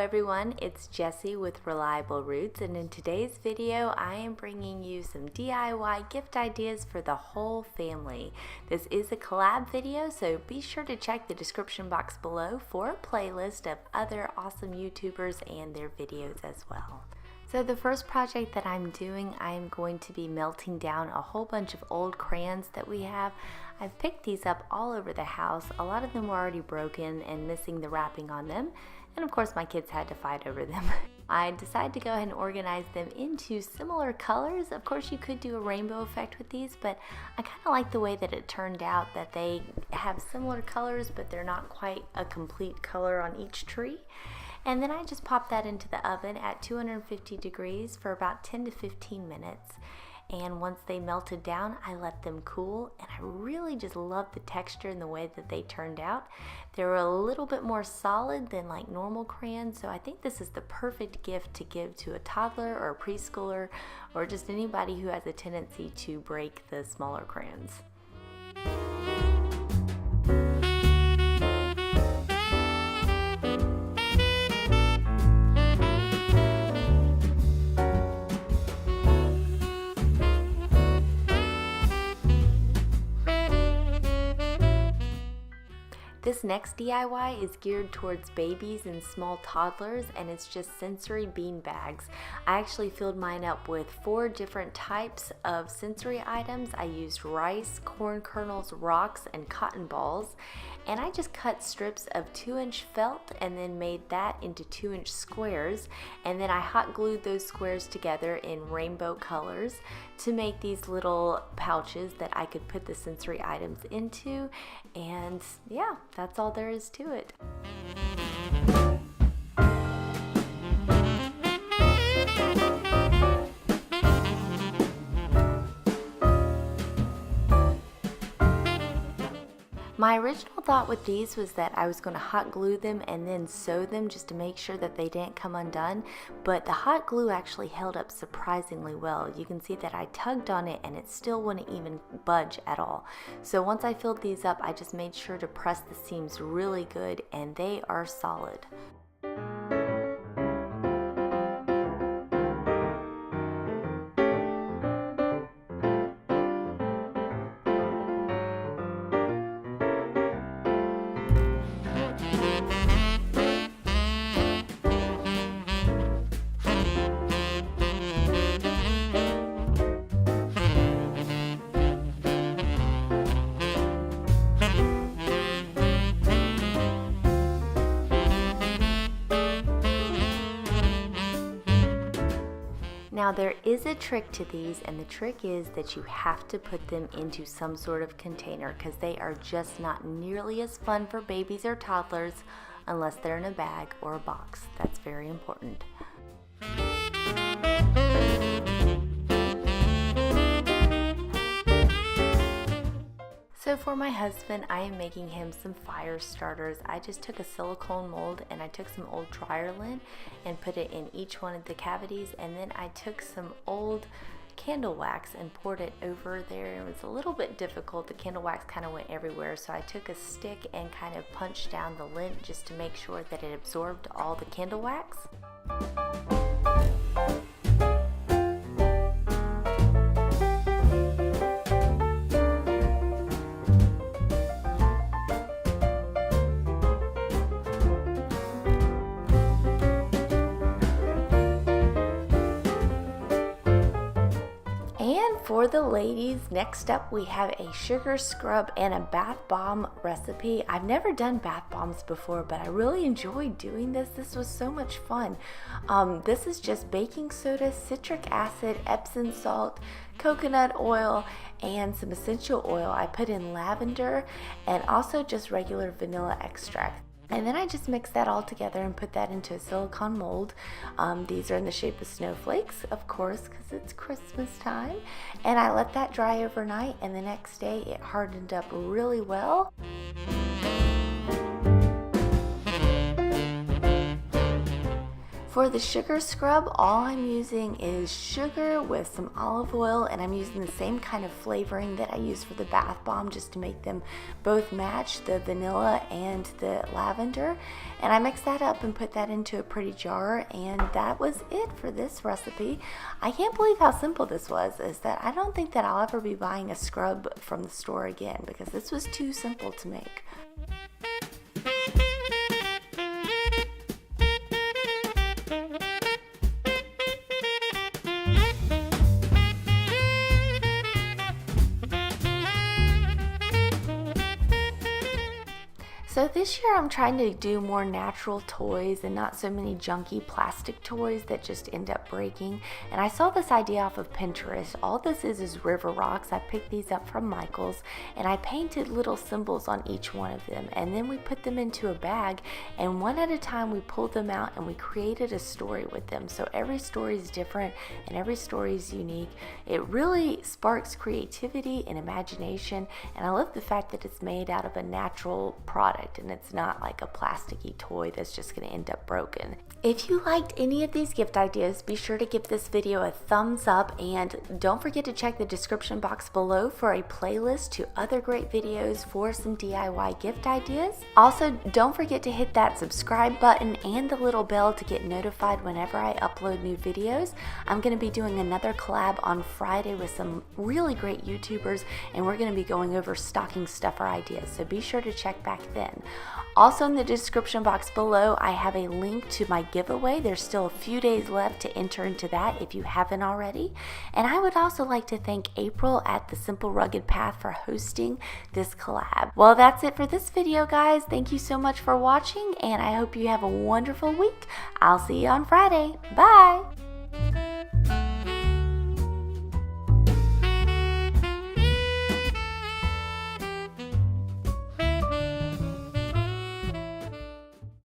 everyone, it's Jessie with Reliable Roots, and in today's video I am bringing you some DIY gift ideas for the whole family. This is a collab video, so be sure to check the description box below for a playlist of other awesome YouTubers and their videos as well. So the first project that I'm doing, I'm going to be melting down a whole bunch of old crayons that we have. I've picked these up all over the house. A lot of them were already broken and missing the wrapping on them. And of course my kids had to fight over them. I decided to go ahead and organize them into similar colors. Of course you could do a rainbow effect with these, but I kind of like the way that it turned out, that they have similar colors but they're not quite a complete color on each tree. And then I just popped that into the oven at 250 degrees for about 10 to 15 minutes. And once they melted down, I let them cool, and I really just loved the texture and the way that they turned out. They were a little bit more solid than like normal crayons, so I think this is the perfect gift to give to a toddler or a preschooler or just anybody who has a tendency to break the smaller crayons. This next DIY is geared towards babies and small toddlers, and it's just sensory bean bags. I actually filled mine up with 4 different types of sensory items. I used rice, corn kernels, rocks, and cotton balls. And I just cut strips of 2-inch felt and then made that into 2-inch squares. And then I hot glued those squares together in rainbow colors to make these little pouches that I could put the sensory items into. And yeah, that's all there is to it. My original thought with these was that I was going to hot glue them and then sew them just to make sure that they didn't come undone, but the hot glue actually held up surprisingly well. You can see that I tugged on it and it still wouldn't even budge at all. So once I filled these up, I just made sure to press the seams really good, and they are solid. Now there is a trick to these, and the trick is that you have to put them into some sort of container because they are just not nearly as fun for babies or toddlers unless they're in a bag or a box. That's very important. So for my husband, I am making him some fire starters. I just took a silicone mold and I took some old dryer lint and put it in each one of the cavities, and then I took some old candle wax and poured it over there. It was a little bit difficult. The candle wax kind of went everywhere, so I took a stick and kind of punched down the lint just to make sure that it absorbed all the candle wax. For the ladies, next up we have a sugar scrub and a bath bomb recipe. I've never done bath bombs before, but I really enjoyed doing this. This was so much fun. This is just baking soda, citric acid, Epsom salt, coconut oil, and some essential oil. I put in lavender and also just regular vanilla extract. And then I just mixed that all together and put that into a silicone mold. These are in the shape of snowflakes, of course, because it's Christmas time. And I let that dry overnight, and the next day it hardened up really well. For the sugar scrub, all I'm using is sugar with some olive oil, and I'm using the same kind of flavoring that I use for the bath bomb just to make them both match, the vanilla and the lavender. And I mixed that up and put that into a pretty jar, and that was it for this recipe. I can't believe how simple this was, is that I don't think that I'll ever be buying a scrub from the store again because this was too simple to make. So this year I'm trying to do more natural toys and not so many junky plastic toys that just end up breaking. And I saw this idea off of Pinterest. All this is river rocks. I picked these up from Michael's and I painted little symbols on each one of them. And then we put them into a bag, and one at a time we pulled them out and we created a story with them. So every story is different and every story is unique. It really sparks creativity and imagination, and I love the fact that it's made out of a natural product and it's not like a plasticky toy that's just going to end up broken. If you liked any of these gift ideas, be sure to give this video a thumbs up, and don't forget to check the description box below for a playlist to other great videos for some DIY gift ideas. Also, don't forget to hit that subscribe button and the little bell to get notified whenever I upload new videos. I'm going to be doing another collab on Friday with some really great YouTubers, and we're going to be going over stocking stuffer ideas, so be sure to check back then. Also, in the description box below, I have a link to my giveaway. There's still a few days left to enter into that if you haven't already. And I would also like to thank April at The Simple Rugged Path for hosting this collab. Well, that's it for this video, guys. Thank you so much for watching, and I hope you have a wonderful week. I'll see you on Friday. Bye!